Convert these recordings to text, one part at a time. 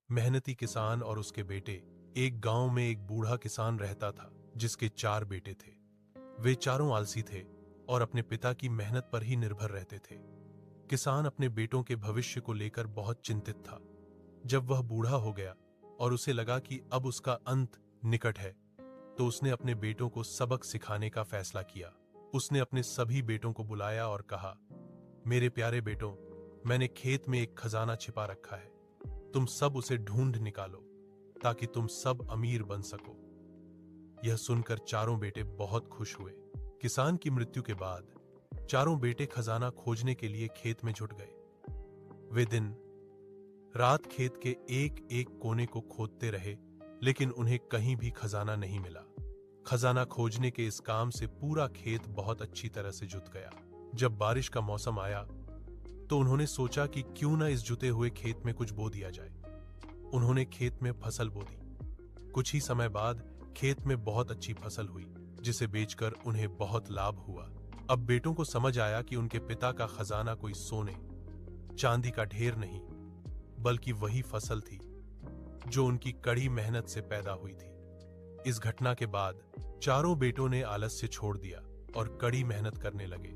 मेहनती किसान और उसके बेटे। एक गांव में एक बूढ़ा किसान रहता था जिसके 4 बेटे थे। वे चारों आलसी थे और अपने पिता की मेहनत पर ही निर्भर रहते थे। किसान अपने बेटों के भविष्य को लेकर बहुत चिंतित था। जब वह बूढ़ा हो गया और उसे लगा कि अब उसका अंत निकट है, तो उसने अपने बेटों को सबक सिखाने का फैसला किया। उसने अपने सभी बेटों को बुलाया और कहा, मेरे प्यारे बेटों, मैंने खेत में एक खजाना छिपा रखा है। तुम सब उसे ढूंढ निकालो ताकि तुम सब अमीर बन सको। यह सुनकर चारों बेटे बहुत खुश हुए। किसान की मृत्यु के बाद चारों बेटे खजाना खोजने के लिए खेत में जुट गए। वे दिन रात खेत के एक एक कोने को खोदते रहे, लेकिन उन्हें कहीं भी खजाना नहीं मिला। खजाना खोजने के इस काम से पूरा खेत बहुत अच्छी तरह से जुत गया। जब बारिश का मौसम आया तो उन्होंने सोचा कि क्यों न इस जुते हुए खेत में कुछ बो दिया जाए। उन्होंने खेत में फसल बो दी। कुछ ही समय बाद खेत में बहुत अच्छी फसल हुई, जिसे बेचकर उन्हें बहुत लाभ हुआ। अब बेटों को समझ आया कि उनके पिता का खजाना कोई सोने चांदी का ढेर नहीं, बल्कि वही फसल थी जो उनकी कड़ी मेहनत से पैदा हुई थी। इस घटना के बाद चारों बेटों ने आलस्य छोड़ दिया और कड़ी मेहनत करने लगे,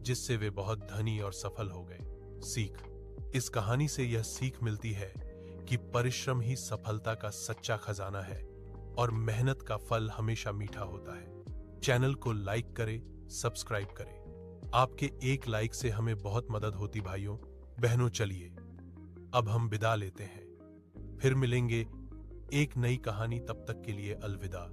जिससे वे बहुत धनी और सफल हो गए। सीख: इस कहानी से यह सीख मिलती है कि परिश्रम ही सफलता का सच्चा खजाना है और मेहनत का फल हमेशा मीठा होता है। चैनल को लाइक करें, सब्सक्राइब करें। आपके एक लाइक से हमें बहुत मदद होती भाइयों बहनों। चलिए अब हम विदा लेते हैं, फिर मिलेंगे एक नई कहानी। तब तक के लिए अलविदा।